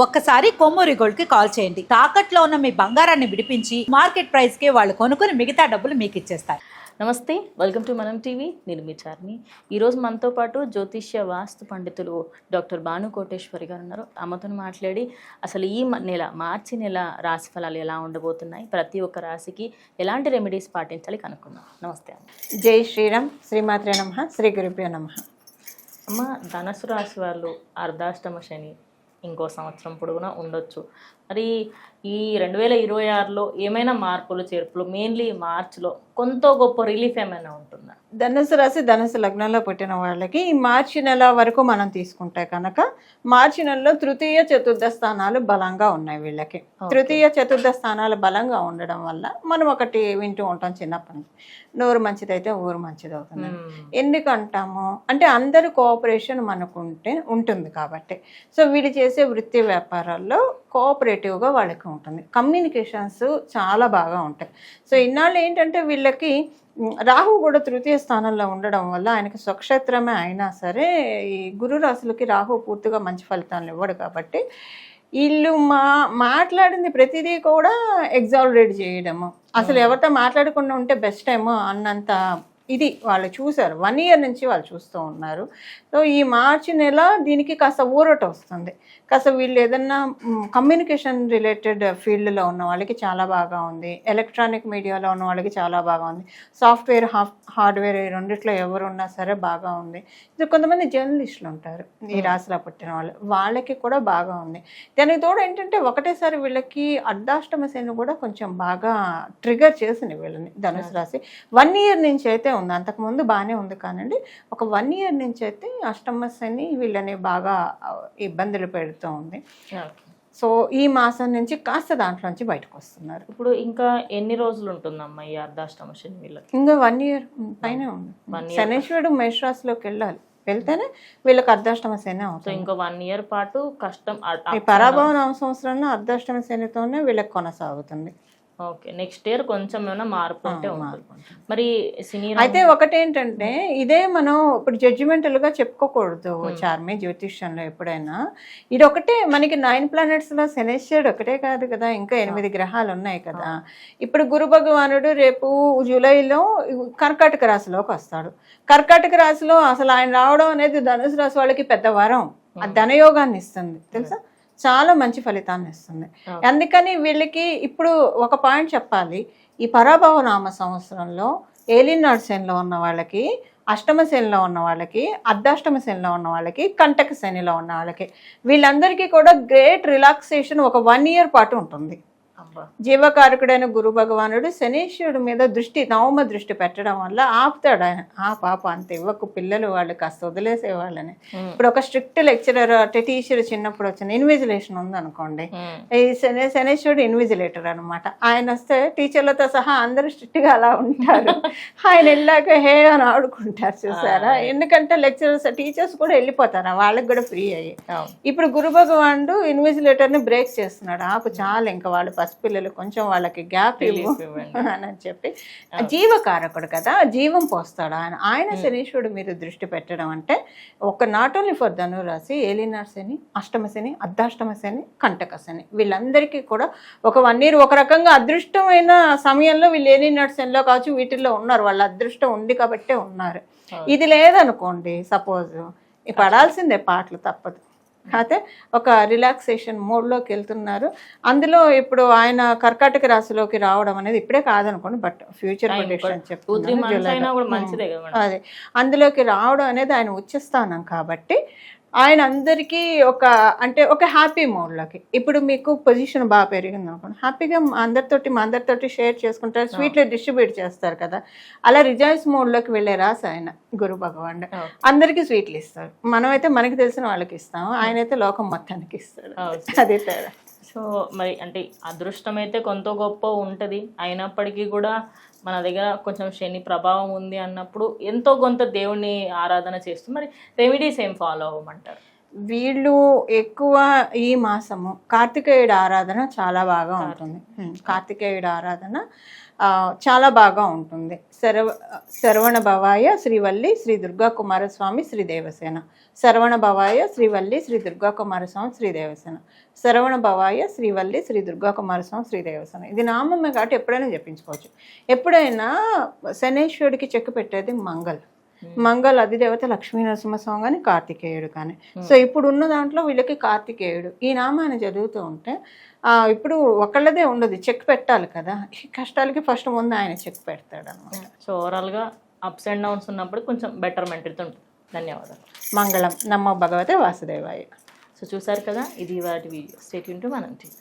ఒక్కసారి కొమ్మూరి గోల్డ్ కి కాల్ చేయండి. తాకట్లో ఉన్న మీ బంగారాన్ని విడిపించి మార్కెట్ ప్రైస్ కి వాళ్ళు కొనుక్కుని మిగతా డబ్బులు మీకు ఇచ్చేస్తారు. నమస్తే, వెల్కమ్ టు మనం టీవీ. నేను మీ చార్మి. ఈరోజు మనతో పాటు జ్యోతిష్య వాస్తు పండితులు డాక్టర్ భాను కోటేశ్వరి గారు ఉన్నారు. ఆమెతో మాట్లాడి అసలు ఈ నెల మార్చి నెల రాశి ఫలాలు ఎలా ఉండబోతున్నాయి, ప్రతి ఒక్క రాశికి ఎలాంటి రెమెడీస్ పాటించాలి కనుక్కుందాం. నమస్తే అమ్మ. జై శ్రీరామ్. శ్రీమాత్రే నమః. శ్రీ గురుభ్యో నమః. అమ్మ, ధనుసు రాశి వాళ్ళు అర్ధాష్టమ శని ఇంకో సంవత్సరం పొడుగునా ఉండొచ్చు. మరి ఈ 2026లో ఏమైనా మార్పులు చేర్పులు, మెయిన్లీ మార్చిలో కొంత గొప్ప రిలీఫ్ ఏమైనా ఉంటుందా? ధనుసు రాశి ధనుసు లగ్నంలో పుట్టిన వాళ్ళకి ఈ మార్చి నెల వరకు మనం తీసుకుంటే కనుక మార్చి నెలలో తృతీయ చతుర్థ స్థానాలు బలంగా ఉన్నాయి వీళ్ళకి. తృతీయ చతుర్థ స్థానాలు బలంగా ఉండడం వల్ల మనం ఒకటి వింటూ ఉంటాం చిన్నప్పటి నుంచి, నోరు మంచిదైతే ఊరు మంచిది అవుతుంది. ఎందుకంటాము అంటే అందరు కోఆపరేషన్ మనకుంటే ఉంటుంది కాబట్టి. సో వీళ్ళు చేసే వృత్తి వ్యాపారాల్లో కోఆపరేటివ్గా వాళ్ళకి ఉంటుంది, కమ్యూనికేషన్స్ చాలా బాగా ఉంటాయి. సో ఇన్నాళ్ళు ఏంటంటే వీళ్ళకి రాహు కూడా తృతీయ స్థానంలో ఉండడం వల్ల ఆయనకి స్వక్షేత్రమే అయినా సరే ఈ గురు రాశులకి రాహు పూర్తిగా మంచి ఫలితాలను ఇవ్వడు కాబట్టి వీళ్ళు మాట్లాడింది ప్రతిదీ కూడా ఎగ్జాలరేట్ చేయడము, అసలు ఎవరితో మాట్లాడకుండా ఉంటే బెస్ట్ ఏమో అన్నంత ఇది వాళ్ళు చూశారు. 1 year నుంచి వాళ్ళు చూస్తూ ఉన్నారు. సో ఈ మార్చి నెల దీనికి కాస్త ఊరట వస్తుంది. కాస్త వీళ్ళు ఏదన్నా కమ్యూనికేషన్ రిలేటెడ్ ఫీల్డ్లో ఉన్న వాళ్ళకి చాలా బాగా ఉంది, ఎలక్ట్రానిక్ మీడియాలో ఉన్న వాళ్ళకి చాలా బాగా ఉంది, సాఫ్ట్వేర్ హార్డ్వేర్ ఈ రెండిట్లో ఎవరున్నా సరే బాగా ఉంది. ఇది కొంతమంది జర్నలిస్టులు ఉంటారు ఈ రాశిలో పుట్టిన వాళ్ళు, వాళ్ళకి కూడా బాగా ఉంది. దానికి తోడు ఏంటంటే ఒకటేసారి వీళ్ళకి అర్ధాష్టమ శని కూడా కొంచెం బాగా ట్రిగర్ చేసింది వీళ్ళని. ధనుసు రాశి 1 year నుంచి అయితే ఉంది, అంతకుముందు బాగానే ఉంది కానండి ఒక 1 year నుంచి అయితే అష్టమ శని వీళ్ళని బాగా ఇబ్బందులు పెడుతూ ఉంది. సో ఈ మాసం నుంచి కాస్త దాంట్లోంచి బయటకు వస్తున్నారు. ఇప్పుడు ఇంకా ఎన్ని రోజులు ఉంటుందమ్మా ఈ అర్ధాష్టమ శని వీళ్ళకి? ఇంకా 1 year పైనే ఉంది. శనేశ్వరుడు మేషరాశిలోకి వెళ్తేనే వీళ్ళకి అర్ధాష్టమ శని అవుతుంది. ఇంకో 1 year పాటు కష్టం. ఈ పరాభవ నామ సంవత్సరంలో అర్ధాష్టమ శనితోనే వీళ్ళకి కొనసాగుతుంది. ఓకే, నెక్స్ట్ ఇయర్ కొంచెం ఏమైనా మార్పు ఉంటే మరి సినీ అయితే ఒకటేంటంటే ఇదే మనం ఇప్పుడు జడ్జిమెంటల్గా చెప్పుకోకూడదు చార్మి జ్యోతిష్యంలో ఎప్పుడైనా. ఇది ఒకటే మనకి 9 planetsలో శనేశ్వరుడు ఒకటే కాదు కదా, ఇంకా 8 గ్రహాలు ఉన్నాయి కదా. ఇప్పుడు గురు భగవానుడు రేపు జూలైలో కర్కాటక రాశిలోకి వస్తాడు. కర్కాటక రాశిలో అసలు ఆయన రావడం అనేది ధనుసు రాశి వాళ్ళకి పెద్ద వరం, ఆ ధనయోగాన్ని ఇస్తుంది తెలుసా, చాలా మంచి ఫలితాన్ని ఇస్తుంది. అందుకని వీళ్ళకి ఇప్పుడు ఒక పాయింట్ చెప్పాలి, ఈ పరాభవ నామ సంవత్సరంలో ఏలినాడు శనిలో ఉన్న వాళ్ళకి, అష్టమ శనిలో ఉన్న వాళ్ళకి, అర్ధాష్టమ శనిలో ఉన్న వాళ్ళకి, కంటక శనిలో ఉన్న వాళ్ళకి వీళ్ళందరికీ కూడా గ్రేట్ రిలాక్సేషన్ ఒక 1 year పాటు ఉంటుంది. జీవకారకుడైన గురు భగవానుడు శనీశ్వరుడు మీద నవమ దృష్టి పెట్టడం వల్ల ఆపుతాడు ఆయన. పాప అంత ఇవ్వకు, పిల్లలు వాళ్ళు కాస్త వదిలేసే వాళ్ళని. ఇప్పుడు ఒక స్ట్రిక్ట్ లెక్చరర్ టీచర్ చిన్నప్పుడు వచ్చిన ఇన్విజిలేషన్ ఉందనుకోండి, ఈ శనీశ్వరుడు ఇన్విజిలేటర్ అనమాట. ఆయన వస్తే టీచర్లతో సహా అందరూ స్ట్రిక్ట్ గా అలా ఉంటారు, ఆయన వెళ్ళాక హే అని ఆడుకుంటారు చూసారా. ఎందుకంటే లెక్చరర్స్ టీచర్స్ కూడా వెళ్ళిపోతారు, వాళ్ళకి కూడా ఫ్రీ అయ్యి. ఇప్పుడు గురు భగవానుడు ఇన్విజిలేటర్ ని బ్రేక్ చేస్తున్నాడు, ఆపు చాలు ఇంకా వాళ్ళు పిల్లలు కొంచెం వాళ్ళకి గ్యాప్ అని చెప్పి. జీవకారకుడు కదా, జీవం పోస్తాడు ఆయన శనీశ్వరుడు మీరు దృష్టి పెట్టడం అంటే ఒక నాట్ ఓన్లీ ఫర్ ధనురాశి, ఏలినాడు శని, అష్టమ శని, అర్ధాష్టమ శని, కంటక శని వీళ్ళందరికీ కూడా ఒక 1 year ఒక రకంగా అదృష్టమైన సమయంలో వీళ్ళు ఏలినాడు శనిలో కావచ్చు వీటిల్లో ఉన్నారు, వాళ్ళ అదృష్టం ఉంది కాబట్టే ఉన్నారు. ఇది లేదనుకోండి సపోజ్ పడాల్సిందే పాటలు తప్పదు. అయితే ఒక రిలాక్సేషన్ మోడ్లోకి వెళ్తున్నారు. అందులో ఇప్పుడు ఆయన కర్కాటక రాశిలోకి రావడం అనేది ఇప్పుడే కాదనుకోండి, బట్ ఫ్యూచర్ ప్రెడిక్షన్ చెప్తున్నాను. అదే అందులోకి రావడం అనేది ఆయన ఉచ్చస్థానం కాబట్టి ఆయన అందరికీ ఒక హ్యాపీ మోడ్లోకి. ఇప్పుడు మీకు పొజిషన్ బాగా పెరిగింది అనుకోండి, హ్యాపీగా అందరితోటి షేర్ చేసుకుంటారు, స్వీట్లు డిస్ట్రిబ్యూట్ చేస్తారు కదా, అలా రిజాయిస్ మోడ్లోకి వెళ్ళే రాసి ఆయన గురు భగవానుడు. అందరికీ స్వీట్లు ఇస్తారు, మనమైతే మనకి తెలిసిన వాళ్ళకి ఇస్తాము, ఆయన అయితే లోకం మొత్తానికి ఇస్తాడు. అదే తేడా. సో మరి అంటే అదృష్టం అయితే కొంత గొప్ప ఉంటుంది, అయినప్పటికీ కూడా మన దగ్గర కొంచెం శని ప్రభావం ఉంది అన్నప్పుడు ఎంతో కొంత దేవుణ్ణి ఆరాధన చేస్తూ మరి రెమెడీస్ ఏం ఫాలో అవ్వమంటారు? వీళ్ళు ఎక్కువ ఈ మాసము కార్తికేయుడు ఆరాధన చాలా బాగా ఉంటుంది. కార్తికేయుడు ఆరాధన చాలా బాగా ఉంటుంది. శరవణ భవాయ శ్రీవల్లి శ్రీ దుర్గా కుమారస్వామి శ్రీ దేవసేన, శరవణ భవాయ శ్రీవల్లి శ్రీ దుర్గా కుమారస్వామి శ్రీ దేవసేన, శరవణ భవాయ శ్రీవల్లి శ్రీ దుర్గా కుమారస్వామి శ్రీ దేవసేన. ఇది నామమే కాబట్టి ఎప్పుడైనా జపించుకోవచ్చు. ఎప్పుడైనా శనేశ్వరుడికి చెక్ పెట్టేది మంగళ అధిదేవత లక్ష్మీ నరసింహస్వామి కానీ కార్తికేయుడు కానీ. సో ఇప్పుడు ఉన్న దాంట్లో వీళ్ళకి కార్తికేయుడు ఈ నామాన్ని చదువుతూ ఉంటే ఇప్పుడు ఒకళ్ళదే ఉండదు, చెక్ పెట్టాలి కదా. ఈ కష్టాలకి ఫస్ట్ ముందు ఆయన చెక్ పెడతాడు అనమాట. సో ఓవరాల్గా అప్స్ అండ్ డౌన్స్ ఉన్నప్పుడు కొంచెం బెటర్మెంట్ ఉంటుంది. ధన్యవాదాలు. మంగళం. నమో భగవతే వాసుదేవాయ. సో చూసారు కదా, ఇది వాటి వీడియో. స్టే ట్యూన్ టు మనం టీవీ.